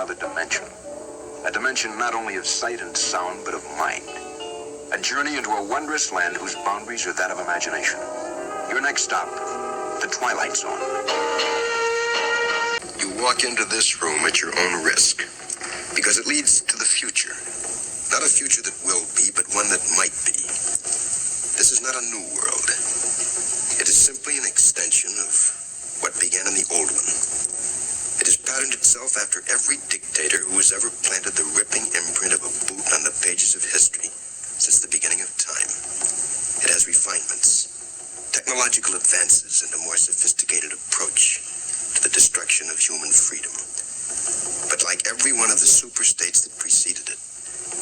another dimension. A dimension not only of sight and sound, but of mind. A journey into a wondrous land whose boundaries are that of imagination. Your next stop, the Twilight Zone. You walk into this room at your own risk, because it leads to the future. Not a future that will be, but one that might be. This is not a new world. It is simply an extension of what began in the old one. It has patterned itself after every dictator who has ever planted the ripping imprint of a boot on the pages of history since the beginning of time. It has refinements, technological advances, and a more sophisticated approach to the destruction of human freedom. But like every one of the superstates that preceded it,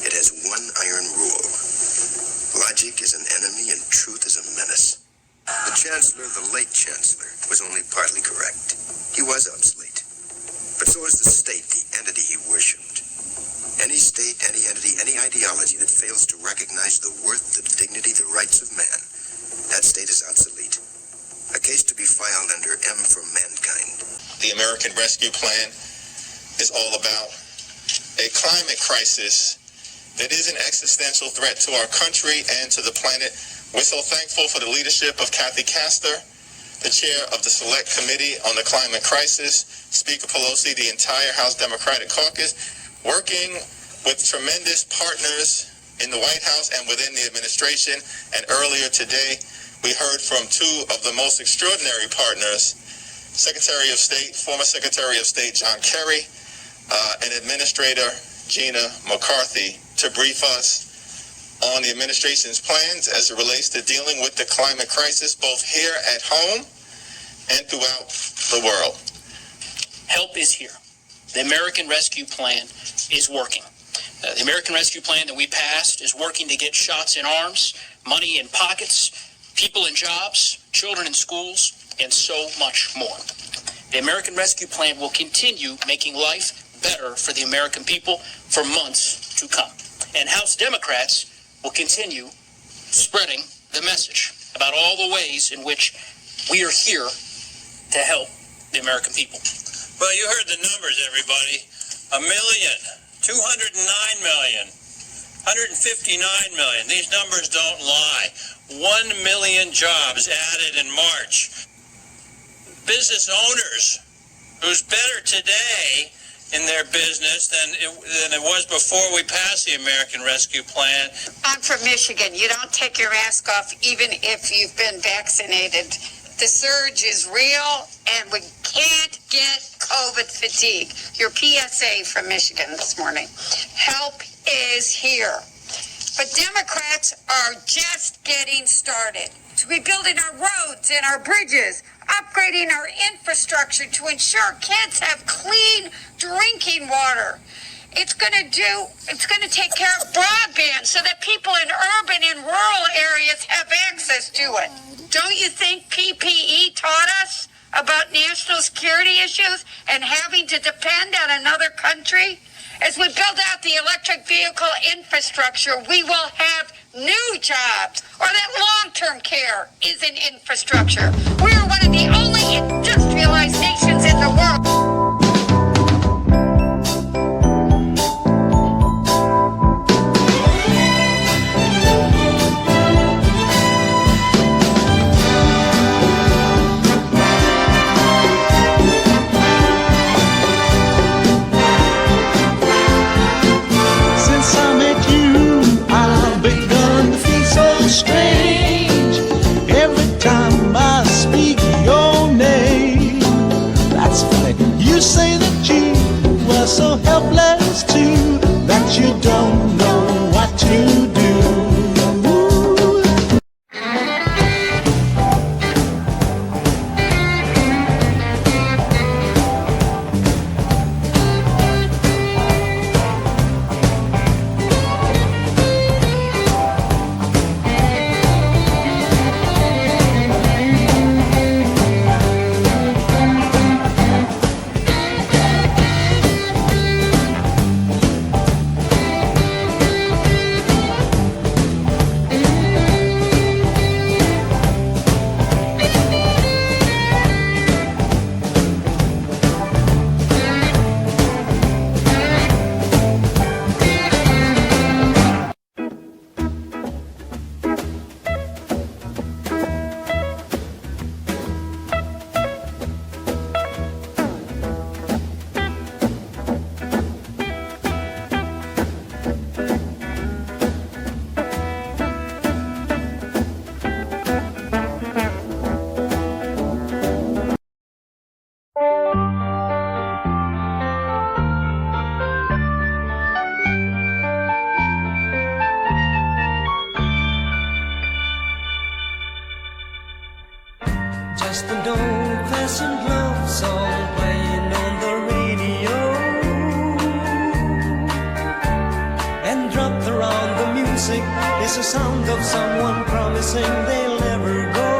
it has one iron rule. Logic is an enemy and truth is a menace. The Chancellor, the late Chancellor, was only partly correct. He was obsolete. But so is the state, the entity he worshipped. Any state, any entity, any ideology that fails to recognize the worth, the dignity, the rights of man, that state is obsolete. A case to be filed under M for mankind. The American Rescue Plan is all about a climate crisis that is an existential threat to our country and to the planet. We're so thankful for the leadership of Kathy Castor, the chair of the Select Committee on the Climate Crisis, Speaker Pelosi, the entire House Democratic Caucus, working with tremendous partners in the White House and within the administration. And earlier today, we heard from two of the most extraordinary partners, Secretary of State, former Secretary of State John Kerry, and Administrator Gina McCarthy, to brief us on the administration's plans as it relates to dealing with the climate crisis, both here at home and throughout the world. Help is here. The American Rescue Plan is working. The American Rescue Plan that we passed is working to get shots in arms, money in pockets, people in jobs, children in schools, and so much more. The American Rescue Plan will continue making life better for the American people for months to come. And House Democrats will continue spreading the message about all the ways in which we are here to help the American people. Well, you heard the numbers, everybody. 1,209,000,000, 159 million. These numbers don't lie. 1 million jobs added in March. Business owners who's better today in their business than it was before we passed the American Rescue Plan. I'm from Michigan. You don't take your mask off even if you've been vaccinated. The surge is real, and we can't get COVID fatigue. Your PSA from Michigan this morning. Help is here. But Democrats are just getting started. To be building our roads and our bridges, upgrading our infrastructure to ensure kids have clean drinking water. It's going to take care of broadband so that people in urban and rural areas have access to it. Don't you think PPE taught us about national security issues and having to depend on another country? As we build out the electric vehicle infrastructure, we will have new jobs, or that long-term care is an infrastructure. We are one of the only industrialized nations in the world. Strange. Every time I speak your Just an old-fashioned love song playing on the radio, and dropped around the music is the sound of someone promising they'll never go.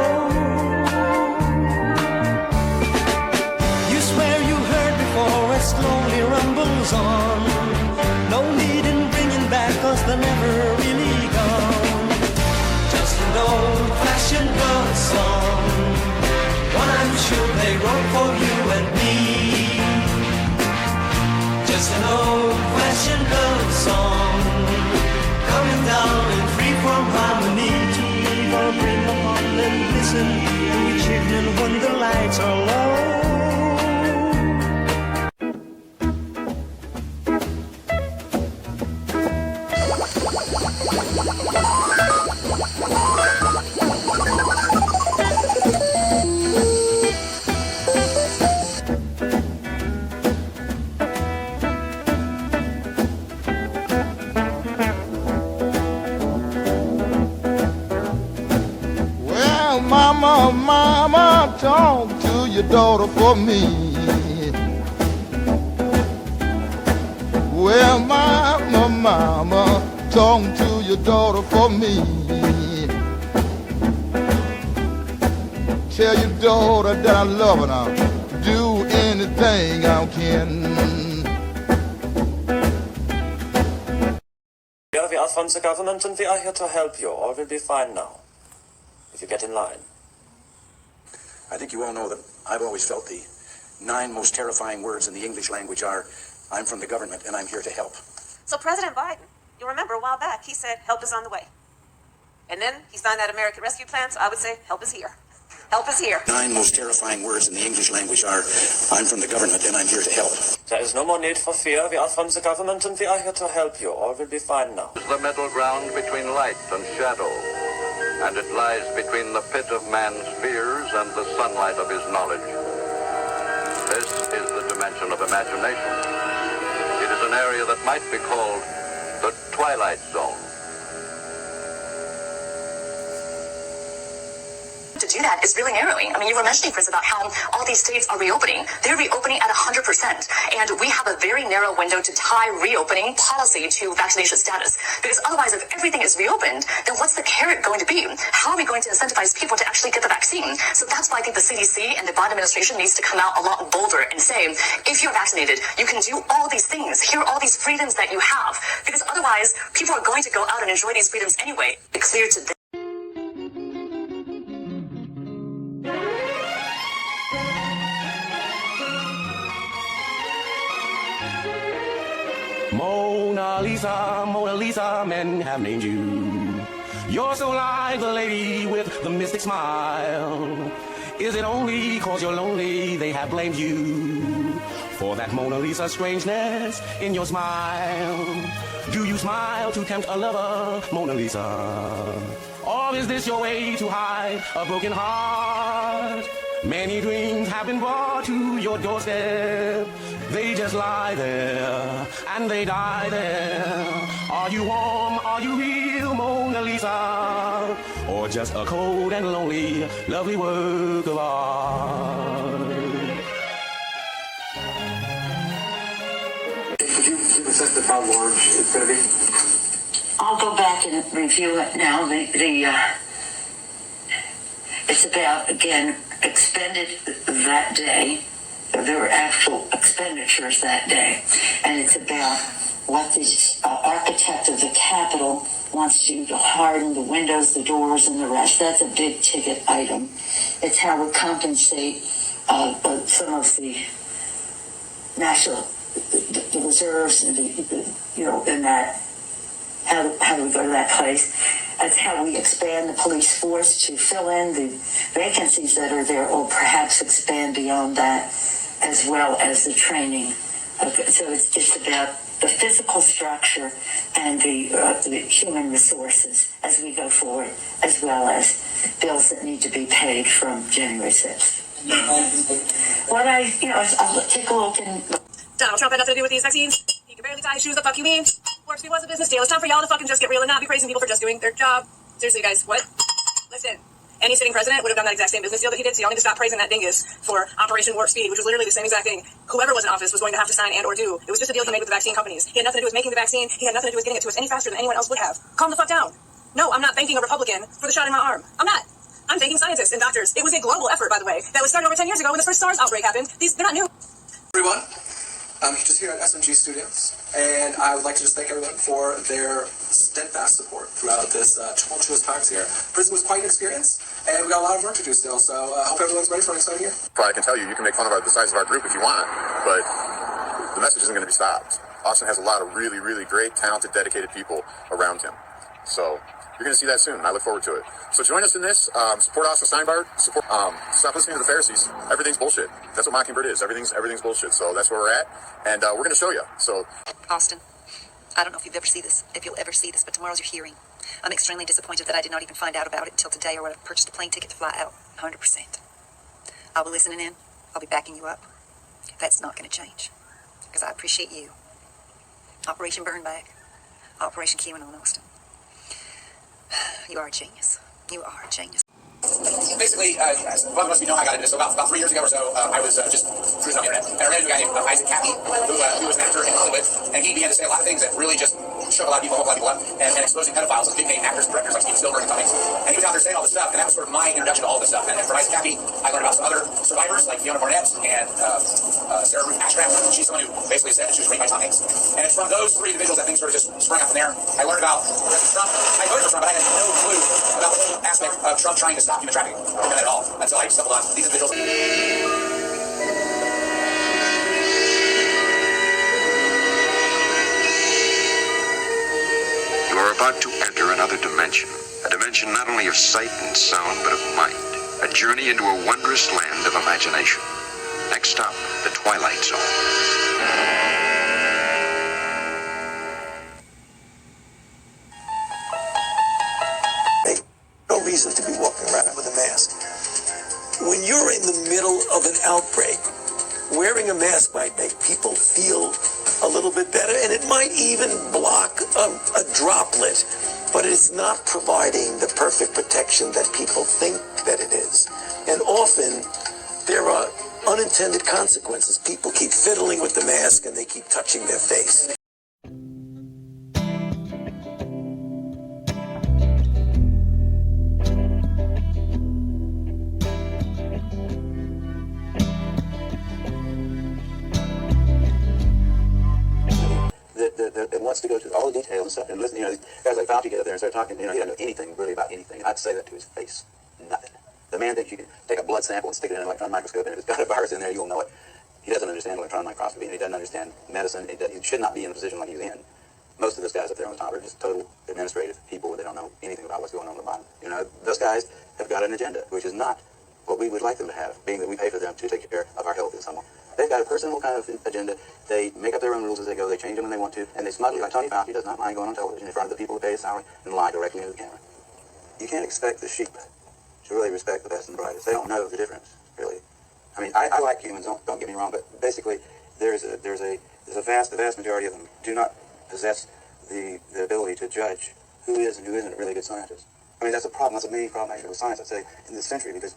You swear you heard before it slowly rumbles on. No need in bringing back 'cause they're never really gone. Just an old-fashioned love song, one I'm sure they wrote for you and me. Just an old-fashioned love song, coming down and free from harmony. To leave or bring upon and listen to each evening when the lights are low. Mama, talk to your daughter for me. Well, mama, talk to your daughter for me. Tell your daughter that I love her now. Do anything I can. We are from the government and we are here to help you. All will be fine now, if you get in line. I think you all know that I've always felt the 9 most terrifying words in the English language are, I'm from the government and I'm here to help. So President Biden, you'll remember a while back, he said, help is on the way. And then he signed that American Rescue Plan, so I would say, help is here. Help is here. 9 most terrifying words in the English language are, I'm from the government and I'm here to help. There is no more need for fear. We are from the government and we are here to help you. All will be fine now. The middle ground between light and shadow, and it lies between the pit of man's fears and the sunlight of his knowledge. This is the dimension of imagination. It is an area that might be called the Twilight Zone. To do that is really narrowing. I mean, you were mentioning, Chris, about how all these states are reopening. They're reopening at 100%. And we have a very narrow window to tie reopening policy to vaccination status. Because otherwise, if everything is reopened, then what's the carrot going to be? How are we going to incentivize people to actually get the vaccine? So that's why I think the CDC and the Biden administration needs to come out a lot bolder and say, if you're vaccinated, you can do all these things. Here are all these freedoms that you have. Because otherwise, people are going to go out and enjoy these freedoms anyway. It's clear to them. Mona Lisa, men have named you. You're so like the lady with the mystic smile. Is it only 'cause you're lonely they have blamed you for that Mona Lisa strangeness in your smile? Do you smile to tempt a lover, Mona Lisa? Or is this your way to hide a broken heart? Many dreams have been brought to your doorstep. They just lie there and they die there. Are you warm? Are you real, Mona Lisa? Or just a cold and lonely, lovely work of art? Could you give a sense of how large it's going to be? I'll go back and review it now. It's about, again, expended that day. There were actual expenditures that day. And it's about what the architect of the Capitol wants to do to harden the windows, the doors, and the rest. That's a big ticket item. It's how we compensate some of the national the reserves and in that. How do we go to that place? That's how we expand the police force to fill in the vacancies that are there, or perhaps expand beyond that, as well as the training. So it's about the physical structure and the human resources as we go forward, as well as bills that need to be paid from January 6th. I'll take a look and... Donald Trump had nothing to do with these vaccines. He can barely tie his shoes. The fuck you mean? Works if he was a business deal. It's time for y'all to fucking just get real and not be praising people for just doing their job. Seriously, guys, what? Listen. Any sitting president would have done that exact same business deal that he did, so y'all need to stop praising that dingus for Operation Warp Speed, which was literally the same exact thing whoever was in office was going to have to sign and or do. It was just a deal he made with the vaccine companies. He had nothing to do with making the vaccine. He had nothing to do with getting it to us any faster than anyone else would have. Calm the fuck down. No, I'm not thanking a Republican for the shot in my arm. I'm not. I'm thanking scientists and doctors. It was a global effort, by the way, that was started over 10 years ago when the first SARS outbreak happened. They're not new. Everyone, I'm just here at SMG Studios, and I would like to just thank everyone for their steadfast support throughout this tumultuous times here. Prison was quite an experience, and we got a lot of work to do still, so I hope everyone's ready for an exciting year. I can tell you, you can make fun of the size of our group if you want, but the message isn't going to be stopped. Austin has a lot of really, really great, talented, dedicated people around him. So you're going to see that soon, and I look forward to it. So join us in this. Support Austin Steinbart. Stop listening to the Pharisees. Everything's bullshit. That's what Mockingbird is. Everything's bullshit. So that's where we're at, and we're going to show you. So, Austin, I don't know if you'll ever see this, but tomorrow's your hearing. I'm extremely disappointed that I did not even find out about it until today, or would have purchased a plane ticket to fly out. 100%. I'll be listening in. I'll be backing you up. That's not going to change, because I appreciate you. Operation Burnback. Operation QAnon, Austin. You are a genius. You are a genius. Basically, as both of us, we know I got into this. So about 3 years ago or so, I was just cruising on the internet, and I ran into a guy named Isaac Cappy, who was an actor in Hollywood, and he began to say a lot of things that really just shook a lot of people, woke a lot of people up, and exposing pedophiles and big-name actors and directors like Steven Spielberg and companies. And he was out there saying all this stuff, and that was sort of my introduction to all this stuff. And from Isaac Cappy, I learned about some other survivors like Fiona Barnett and Sarah Ruth Ashcraft. She's someone who basically said that she was raped by Tom Hanks. And it's from those three individuals that things sort of just sprung up from there. I learned about Trump. I voted for Trump, but I had no clue about the whole aspect of Trump trying to stop human trafficking. At all until I stumbled on these individuals. You are about to enter another dimension, a dimension not only of sight and sound, but of mind, a journey into a wondrous land of imagination. Next stop, the Twilight Zone. No reason to be walking around with a mask. When you're in the middle of an outbreak, wearing a mask might make people feel a little bit better, and it might even block a droplet, but it's not providing the perfect protection that people think that it is. And often, there are unintended consequences. People keep fiddling with the mask, and they keep touching their face. That wants to go through all the details and stuff and listen. Guys like Fauci get up there and start talking. He doesn't know anything really about anything. And I'd say that to his face. Nothing. The man thinks you can take a blood sample and stick it in an electron microscope, and if it's got a virus in there, you'll know it. He doesn't understand electron microscopy, and he doesn't understand medicine. He should not be in a position like he's in. Most of those guys up there on the top are just total administrative people. They don't know anything about what's going on the bottom. Those guys have got an agenda, which is not what we would like them to have, being that we pay for them to take care of our health in some way. They've got a personal kind of agenda. They make up their own rules as they go. They change them when they want to, and they smugly, like Tony Fauci does not mind going on television in front of the people who pay his salary and lie directly into the camera. You can't expect the sheep to really respect the best and the brightest. They don't know the difference, really. I mean, I like humans. Don't get me wrong, but basically, the vast majority of them do not possess the ability to judge who is and who isn't a really good scientist. I mean, that's a problem. That's a main problem actually with science, I'd say, in this century, because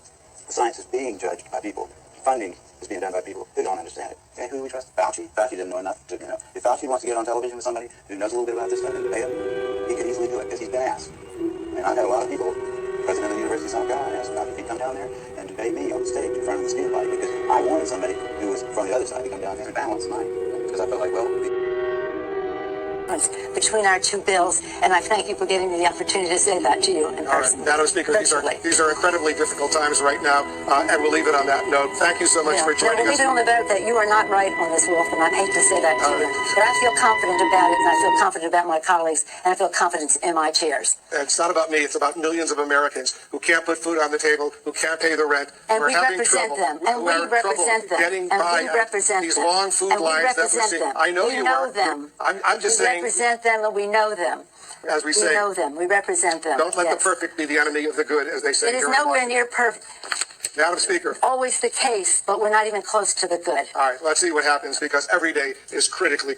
science is being judged by people. Funding is being done by people who don't understand it. And who do we trust? Fauci. Fauci didn't know enough to, If Fauci wants to get on television with somebody who knows a little bit about this stuff and pay him, he could easily do it because he's been asked. I mean, I've had a lot of people, president of the University of South Carolina, asked Fauci if he'd come down there and debate me on the stage in front of the student body because I wanted somebody who was from the other side to come down there and balance mine. Because I felt like, well, between our two bills, and I thank you for giving me the opportunity to say that to you in person. Madam Speaker, these are incredibly difficult times right now, and we'll leave it on that note. Thank you so much for joining us. We'll leave it on the note that you are not right on this, Wolf, and I hate to say that to you, but I feel confident about it, and I feel confident about my colleagues, and I feel confident in my chairs. It's not about me. It's about millions of Americans who can't put food on the table, who can't pay the rent, and who are having represent trouble. them, and we represent them, getting and by we represent these them, long food and we lines that we're represent seeing. them. I know we you know are. them. I'm just saying. We represent them, and we know them. As we say, we know them. We represent them. Don't let the perfect be the enemy of the good, as they say. It is nowhere near perfect. Madam Speaker. Always the case, but we're not even close to the good. All right, let's see what happens, because every day is critically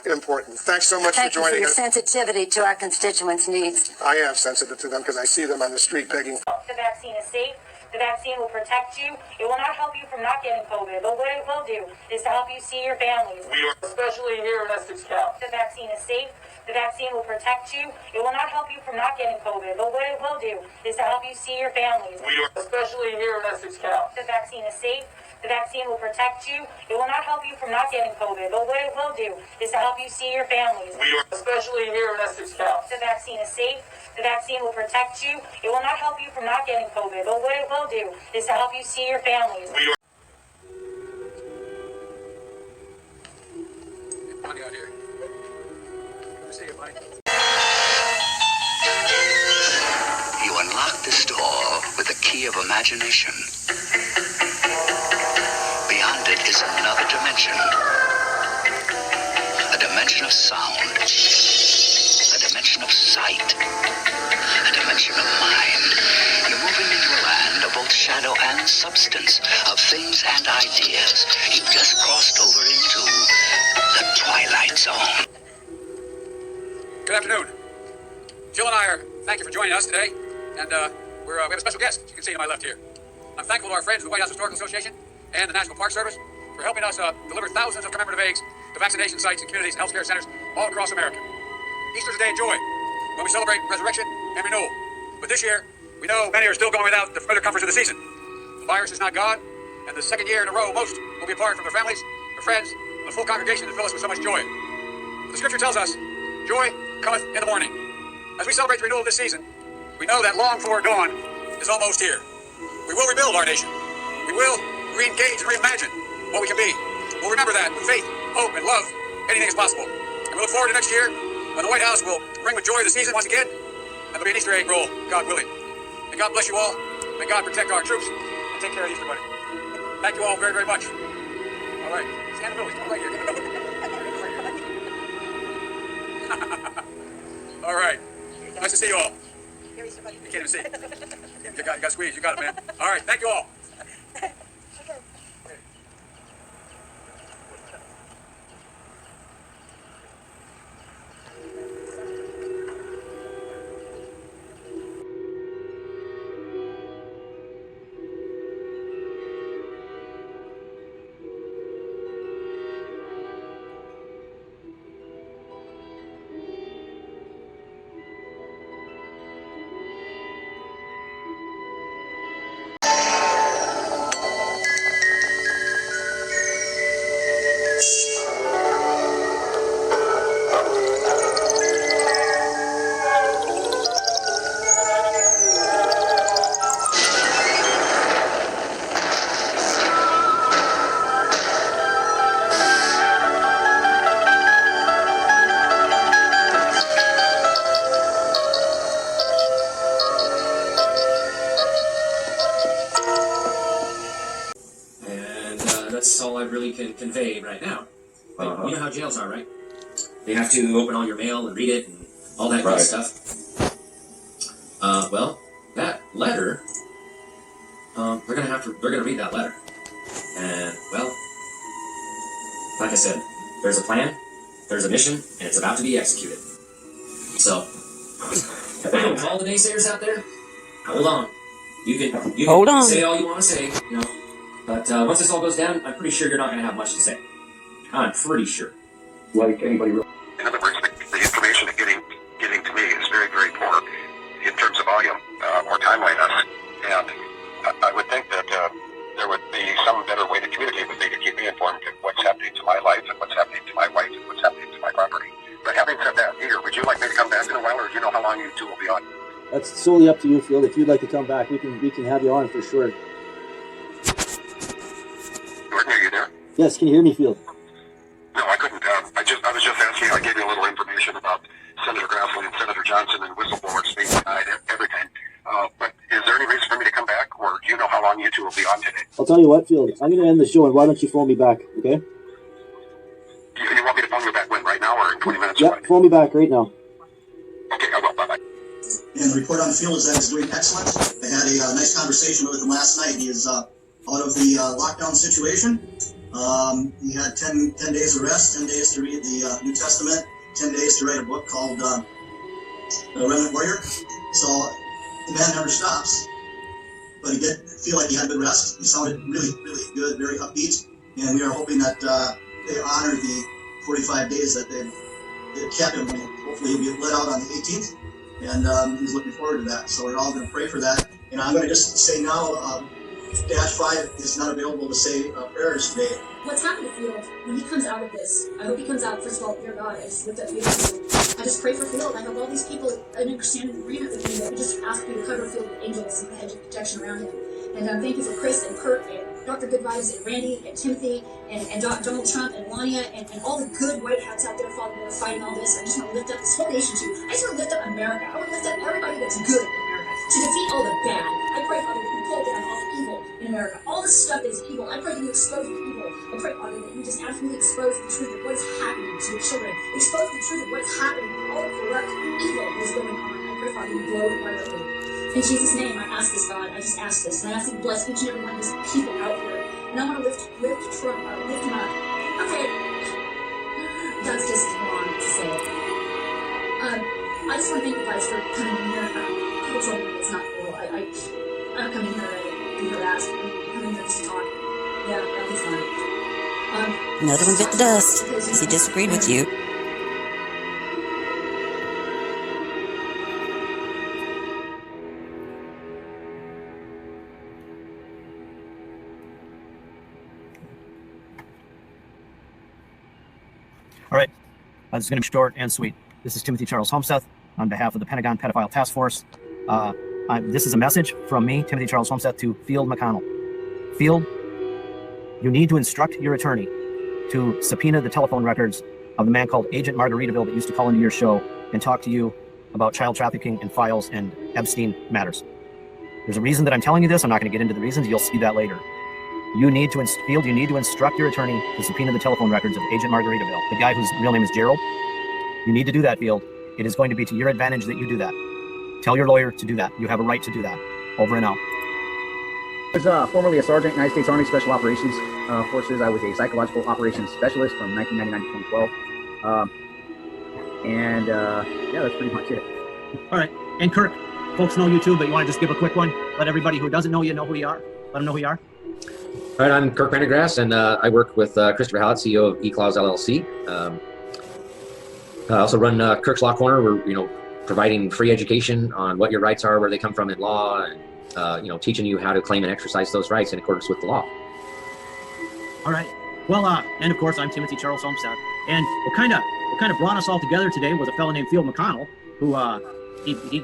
important. Thanks so much for joining us. Thank you for your sensitivity to our constituents' needs. I am sensitive to them because I see them on the street begging. The vaccine is safe. The vaccine will protect you. It will not help you from not getting COVID, but what it will do is to help you see your families. We are especially here in Essex County. The vaccine is safe. The vaccine will protect you. It will not help you from not getting COVID, but what it will do is to help you see your families. We are especially here in Essex County. The vaccine is safe. The vaccine will protect you. It will not help you from not getting COVID, but what it will do is to help you see your families. We are especially here in Essex County. The vaccine is safe. The vaccine will protect you. It will not help you from not getting COVID, but what it will do is to help you see your families. We are. Money out here. See you, Mike. You unlock this door with the key of imagination. Beyond it is another dimension. A dimension of sound. A dimension of sight. A dimension of mind. You're moving into a land of both shadow and substance, of things and ideas. You've just crossed over into the Twilight Zone. Good afternoon. Jill and I thank you for joining us today. And we have a special guest, as you can see to my left here. I'm thankful to our friends of the White House Historical Association and the National Park Service for helping us deliver thousands of commemorative eggs to vaccination sites and communities and healthcare centers all across America. Easter's a day of joy when we celebrate resurrection and renewal. But this year, we know many are still going without the further comforts of the season. The virus is not gone, and the second year in a row, most will be apart from their families, their friends, and the full congregation that fill us with so much joy. But the Scripture tells us, joy cometh in the morning. As we celebrate the renewal of this season, we know that long-for dawn is almost here. We will rebuild our nation. We will re-engage and reimagine what we can be. We'll remember that with faith, hope, and love, anything is possible. And we look forward to next year when the White House will ring with joy the season once again, and there'll be an Easter egg roll, God willing. May God bless you all. May God protect our troops and take care of Easter Bunny. Thank you all very, very much. All right, stand in the middle. Stand right here. All right. Nice to see you all. You can't even see. You got to squeeze. You got it, man. All right. Thank you all. That's all I really can convey right now. But you know how jails are, right? They have to open all your mail and read it and all that good stuff. Well, that letter, they're gonna read that letter. And, well, like I said, there's a plan, there's a mission, and it's about to be executed. So, with all the naysayers out there, hold on. You can say all you want to say, you know. But once this all goes down, I'm pretty sure you're not going to have much to say. I'm pretty sure. Like anybody. In other words, the information getting to me is very, very poor in terms of volume or timeliness. And I would think that there would be some better way to communicate with me to keep me informed of what's happening to my life and what's happening to my wife and what's happening to my property. But having said that, Peter, would you like me to come back in a while, or do you know how long you two will be on? That's solely up to you, Field. If you'd like to come back, we can have you on for sure. Are you there? Yes, can you hear me, Field? No, I couldn't. I was just asking. I gave you a little information about Senator Grassley and Senator Johnson and whistleblowers being denied everything. But is there any reason for me to come back, or do you know how long you two will be on today? I'll tell you what, Field. I'm going to end the show, and why don't you phone me back, okay? You want me to phone you back when? Right now, or in 20 minutes? Yeah, phone me back right now. Okay, I will. Bye-bye. And the report on the field is that he's doing excellent. I had a nice conversation with him last night. He is out of the lockdown situation. He had 10 days of rest, 10 days to read the New Testament, 10 days to write a book called Remnant Warrior. So the man never stops. But he did feel like he had good rest. He sounded really, really good, very upbeat. And we are hoping that they honor the 45 days that they kept him. Hopefully he'll be let out on the 18th. And he's looking forward to that. So we're all going to pray for that. And I'm going to just say now, Dash 5 is not available to say prayers today. What's happened to Field when he comes out of this? I hope he comes out, first of all, dear God, I just lift up Field. I just pray for Field. I hope all these people understand and agreement with me that we just ask you to cover Field with angels and hedge of protection around him. And thank you for Chris and Kurt and Dr. Good Vibes and Randy and Timothy and Donald Trump and Melania and all the good white hats out there, Father, that are fighting all this. I just want to lift up this whole nation to you. I just want to lift up America. I want to lift up everybody that's good in America to defeat all the bad. I pray, Father, that you pull down all the evil in America. All the stuff that is evil. I pray that you expose the evil. I pray, Father, that you just absolutely expose the truth of what is happening to your children. Expose the truth of what is happening, all the corrupt evil that is going on. I pray, Father, you blow it wide open. In Jesus' name, I ask this, God. I just ask this. And I ask you to bless each and every one of these people out here. And I want to lift Trump up, lift him up. Okay. That's just wrong to say it. I just want to thank you guys for coming in here. People told me it's not cool. I don't come in here to be harassed. I come in here just to talk. Yeah, that'll be fun. Another one bit the dust because he disagreed with you. All right, this is going to be short and sweet. This is Timothy Charles Holmseth on behalf of the Pentagon Pedophile Task Force. This is a message from me, Timothy Charles Holmseth, to Field McConnell. Field, you need to instruct your attorney to subpoena the telephone records of the man called Agent Margaritaville that used to call into your show and talk to you about child trafficking and files and Epstein matters. There's a reason that I'm telling you this. I'm not going to get into the reasons. You'll see that later. You need to instruct your attorney to subpoena the telephone records of Agent Margaritaville, the guy whose real name is Gerald. You need to do that, Field. It is going to be to your advantage that you do that. Tell your lawyer to do that. You have a right to do that. Over and out. I was formerly a sergeant, United States Army Special Operations Forces. I was a psychological operations specialist from 1999 to 2012. Yeah, that's pretty much it. All right. And Kirk, folks know you too, but you want to just give a quick one? Let everybody who doesn't know you know who you are. Let them know who you are. All right, I'm Kirk Pendergrass, and I work with Christopher Hallett, CEO of eClaws LLC. I also run Kirk's Law Corner. We're, providing free education on what your rights are, where they come from in law, and teaching you how to claim and exercise those rights in accordance with the law. All right. Well, and of course, I'm Timothy Charles Holmseth, and what kind of brought us all together today was a fellow named Field McConnell, who he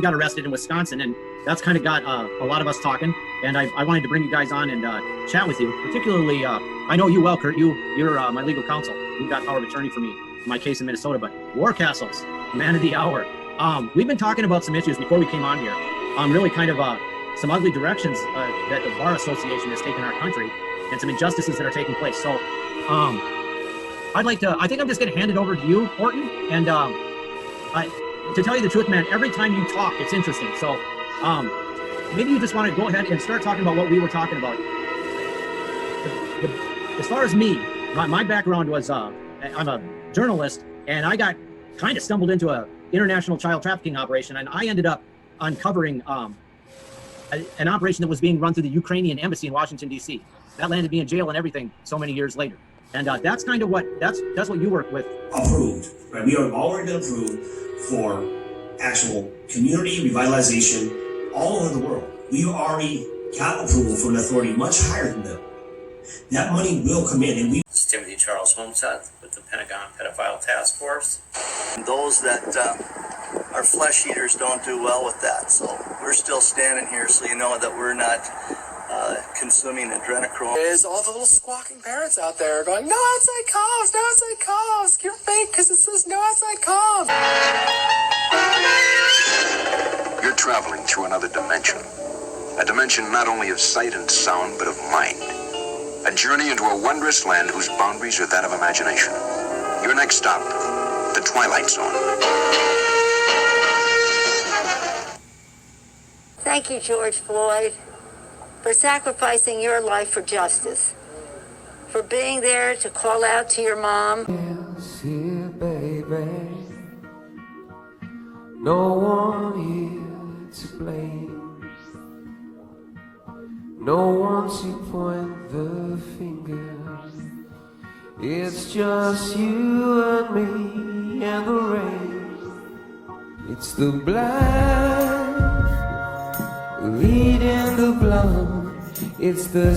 got arrested in Wisconsin, and that's kind of got a lot of us talking. And I wanted to bring you guys on and chat with you. Particularly, I know you well, Kurt. You're my legal counsel. You've got power of attorney for me in my case in Minnesota. But War Castles, man of the hour. We've been talking about some issues before we came on here. Really kind of some ugly directions that the Bar Association has taken our country, and some injustices that are taking place. So I think I'm just going to hand it over to you, Orton. And to tell you the truth, man, every time you talk, it's interesting. So maybe you just want to go ahead and start talking about what we were talking about. As far as me, my background was I'm a journalist, and I got kind of stumbled into a international child trafficking operation, and I ended up uncovering an operation that was being run through the Ukrainian embassy in Washington, D.C. That landed me in jail and everything so many years later. And that's kind of that's what you work with. Approved, right? We are already been approved for actual community revitalization all over the world. We already got approval from an authority much higher than them. That money will come in, and we. This is Timothy Charles Holmseth with the Pentagon Pedophile Task Force. Those that are flesh eaters don't do well with that, so we're still standing here, so you know that we're not consuming adrenochrome. There's all the little squawking parents out there going, no outside calls, no outside calls. You're fake because it says no outside calls. You're traveling through another dimension. A dimension not only of sight and sound, but of mind. A journey into a wondrous land whose boundaries are that of imagination. Your next stop, the Twilight Zone. Thank you, George Floyd, for sacrificing your life for justice, for being there to call out to your mom. Here, baby. No one here to blame. No one to point the finger. It's just you and me and the rain. It's the blind leading the blind. It's the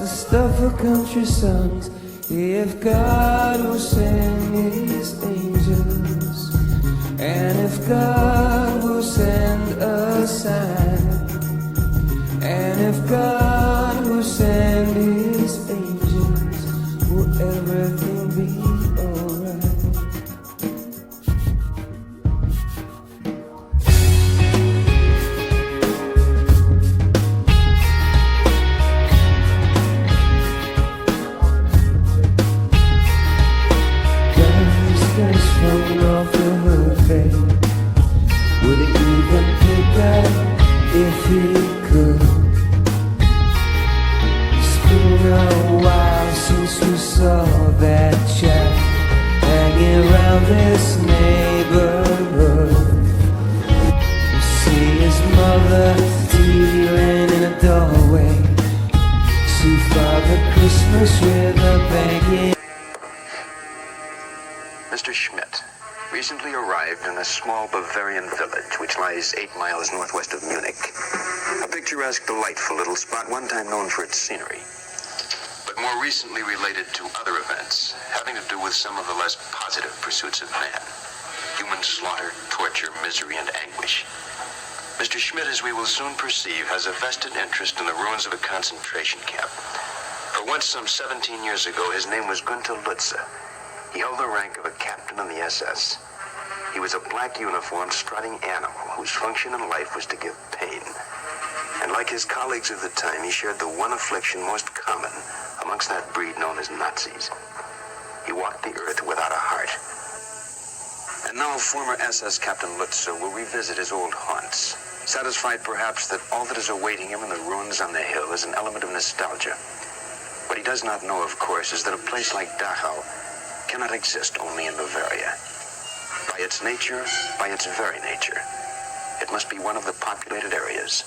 stuff of country songs. If God will send his angels, and if God will send a sign, and if God will send his angels, will everything be alright? Falling off the hurricane. Would it even pick up if he could? It's been a while since we saw that chap hanging around this neighborhood. We see his mother dealing in a doorway. See Father Christmas with a begging. Mr. Schmidt recently arrived in a small Bavarian village which lies 8 miles northwest of Munich. A picturesque, delightful little spot, one time known for its scenery, but more recently related to other events having to do with some of the less positive pursuits of man: human slaughter, torture, misery, and anguish. Mr. Schmidt, as we will soon perceive, has a vested interest in the ruins of a concentration camp. For once, some 17 years ago, his name was Gunther Lutze. He held the rank of a captain in the SS. He was a black uniformed, strutting animal whose function in life was to give pain. And like his colleagues of the time, he shared the one affliction most common amongst that breed known as Nazis. He walked the earth without a heart. And now former SS Captain Lutze will revisit his old haunts, satisfied perhaps that all that is awaiting him in the ruins on the hill is an element of nostalgia. What he does not know, of course, is that a place like Dachau cannot exist only in Bavaria. By its nature, by its very nature, it must be one of the populated areas